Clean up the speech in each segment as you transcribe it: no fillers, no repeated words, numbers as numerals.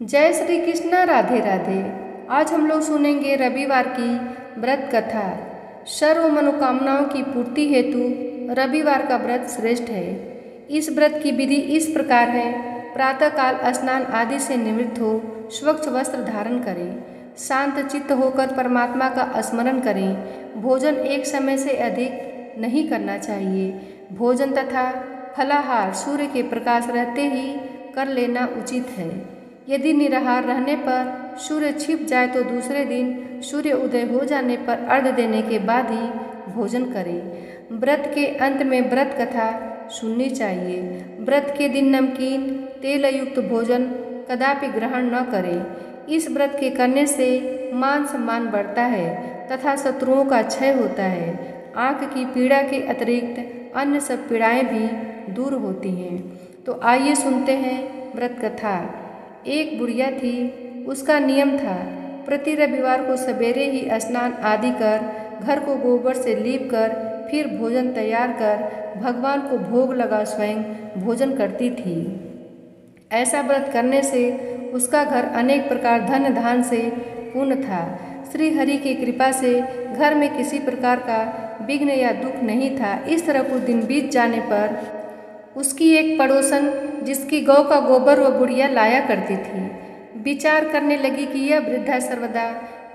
जय श्री कृष्ण। राधे राधे। आज हम लोग सुनेंगे रविवार की व्रत कथा। सर्व मनोकामनाओं की पूर्ति हेतु रविवार का व्रत श्रेष्ठ है। इस व्रत की विधि इस प्रकार है। प्रातःकाल स्नान आदि से निवृत्त हो स्वच्छ वस्त्र धारण करें। शांत चित्त होकर परमात्मा का स्मरण करें। भोजन एक समय से अधिक नहीं करना चाहिए। भोजन तथा फलाहार सूर्य के प्रकाश रहते ही कर लेना उचित है। यदि निराहार रहने पर सूर्य छिप जाए तो दूसरे दिन सूर्य उदय हो जाने पर अर्घ्य देने के बाद ही भोजन करें। व्रत के अंत में व्रत कथा सुननी चाहिए। व्रत के दिन नमकीन तेल युक्त भोजन कदापि ग्रहण न करें। इस व्रत के करने से मान सम्मान बढ़ता है तथा शत्रुओं का क्षय होता है। आँख की पीड़ा के अतिरिक्त अन्य सब पीड़ाएं भी दूर होती हैं। तो आइए सुनते हैं व्रत कथा। एक बुढ़िया थी। उसका नियम था प्रति रविवार को सवेरे ही स्नान आदि कर घर को गोबर से लीप कर फिर भोजन तैयार कर भगवान को भोग लगा स्वयं भोजन करती थी। ऐसा व्रत करने से उसका घर अनेक प्रकार धन धान से पूर्ण था। श्री हरि की कृपा से घर में किसी प्रकार का विघ्न या दुख नहीं था। इस तरह कुछ दिन बीत जाने पर उसकी एक पड़ोसन जिसकी गौ का गोबर वह बुढ़िया लाया करती थी, विचार करने लगी कि यह वृद्धा सर्वदा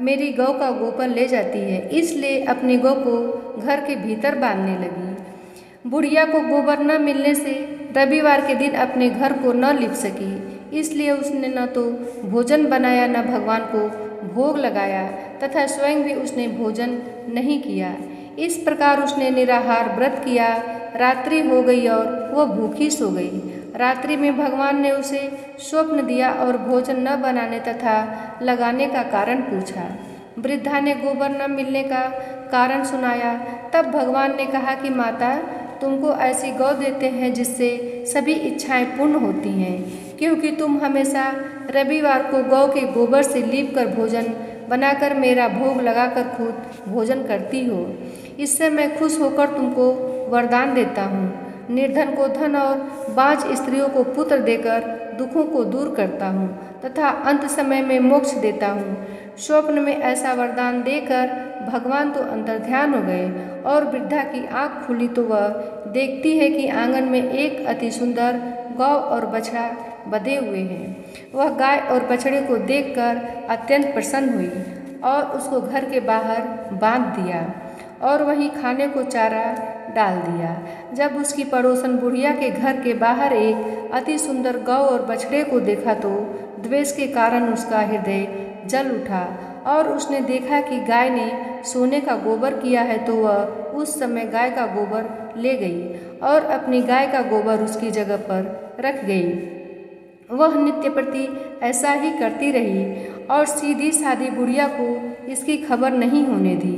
मेरी गौ का गोबर ले जाती है, इसलिए अपनी गौ को घर के भीतर बांधने लगी। बुढ़िया को गोबर न मिलने से रविवार के दिन अपने घर को न लिप सकी, इसलिए उसने न तो भोजन बनाया न भगवान को भोग लगाया तथा स्वयं भी उसने भोजन नहीं किया। इस प्रकार उसने निराहार व्रत किया। रात्रि हो गई और वह भूखी सो गई। रात्रि में भगवान ने उसे स्वप्न दिया और भोजन न बनाने तथा लगाने का कारण पूछा। वृद्धा ने गोबर न मिलने का कारण सुनाया। तब भगवान ने कहा कि माता, तुमको ऐसी गौ देते हैं जिससे सभी इच्छाएं पूर्ण होती हैं, क्योंकि तुम हमेशा रविवार को गौ के गोबर से लीप कर भोजन बनाकर मेरा भोग लगाकर खुद भोजन करती हो। इससे मैं खुश होकर तुमको वरदान देता हूँ। निर्धन को धन और बाँझ स्त्रियों को पुत्र देकर दुखों को दूर करता हूँ तथा अंत समय में मोक्ष देता हूँ। स्वप्न में ऐसा वरदान देकर भगवान तो अंतर्ध्यान हो गए और वृद्धा की आँख खुली तो वह देखती है कि आंगन में एक अति सुंदर गौ और बछड़ा बंधे हुए हैं। वह गाय और बछड़े को देखकर अत्यंत प्रसन्न हुई और उसको घर के बाहर बांध दिया और वहीं खाने को चारा डाल दिया। जब उसकी पड़ोसन बुढ़िया के घर के बाहर एक अति सुंदर गौ और बछड़े को देखा तो द्वेष के कारण उसका हृदय जल उठा और उसने देखा कि गाय ने सोने का गोबर किया है, तो वह उस समय गाय का गोबर ले गई और अपनी गाय का गोबर उसकी जगह पर रख गई। वह नित्य प्रति ऐसा ही करती रही और सीधी सादी बुढ़िया को इसकी खबर नहीं होने दी।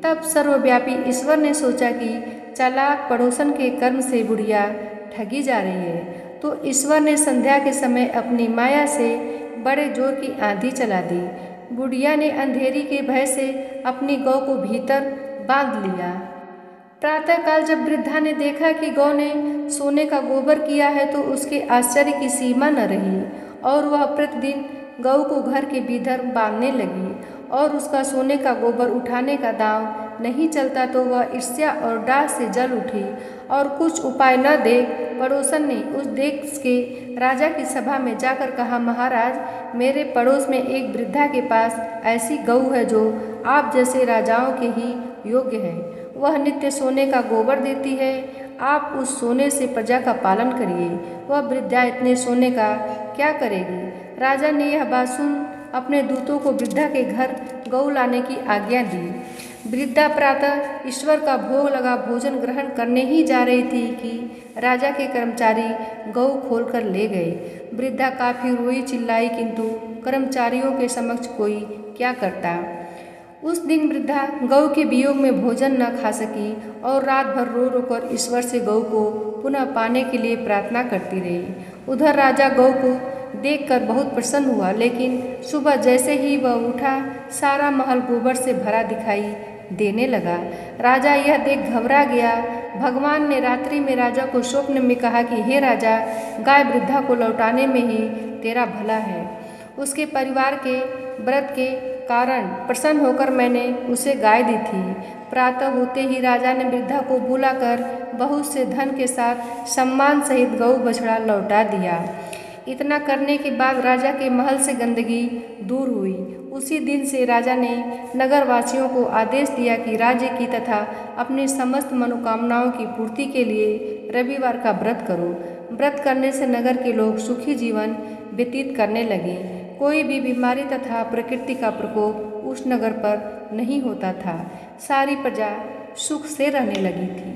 तब सर्वव्यापी ईश्वर ने सोचा कि चालाक पड़ोसन के कर्म से बुढ़िया ठगी जा रही है, तो ईश्वर ने संध्या के समय अपनी माया से बड़े जोर की आंधी चला दी। बुढ़िया ने अंधेरी के भय से अपनी गौ को भीतर बांध लिया। प्रातःकाल जब वृद्धा ने देखा कि गौ ने सोने का गोबर किया है तो उसके आश्चर्य की सीमा न रही और वह प्रतिदिन गौ को घर के भीतर बांधने लगी और उसका सोने का गोबर उठाने का दांव नहीं चलता तो वह ईर्ष्या और डाह से जल उठी और कुछ उपाय न देख पड़ोसन ने उस देश के राजा की सभा में जाकर कहा, महाराज, मेरे पड़ोस में एक वृद्धा के पास ऐसी गौ है जो आप जैसे राजाओं के ही योग्य है। वह नित्य सोने का गोबर देती है। आप उस सोने से प्रजा का पालन करिए। वह वृद्धा इतने सोने का क्या करेगी? राजा ने यह बात सुन अपने दूतों को वृद्धा के घर गौ लाने की आज्ञा दी। वृद्धा प्रातः ईश्वर का भोग लगा भोजन ग्रहण करने ही जा रही थी कि राजा के कर्मचारी गौ खोलकर ले गए। वृद्धा काफी रोई चिल्लाई, किंतु कर्मचारियों के समक्ष कोई क्या करता। उस दिन वृद्धा गौ के वियोग में भोजन न खा सकी और रात भर रो रो कर ईश्वर से गौ को पुनः पाने के लिए प्रार्थना करती रही। उधर राजा गौ को देखकर बहुत प्रसन्न हुआ, लेकिन सुबह जैसे ही वह उठा सारा महल गोबर से भरा दिखाई देने लगा। राजा यह देख घबरा गया। भगवान ने रात्रि में राजा को स्वप्न में कहा कि हे राजा, गाय वृद्धा को लौटाने में ही तेरा भला है। उसके परिवार के व्रत के कारण प्रसन्न होकर मैंने उसे गाय दी थी। प्रातः होते ही राजा ने वृद्धा को बुलाकर बहुत से धन के साथ सम्मान सहित गौ बछड़ा लौटा दिया। इतना करने के बाद राजा के महल से गंदगी दूर हुई। उसी दिन से राजा ने नगरवासियों को आदेश दिया कि राज्य की तथा अपनी समस्त मनोकामनाओं की पूर्ति के लिए रविवार का व्रत करो। व्रत करने से नगर के लोग सुखी जीवन व्यतीत करने लगे। कोई भी बीमारी तथा प्रकृति का प्रकोप उस नगर पर नहीं होता था। सारी प्रजा सुख से रहने लगी थी।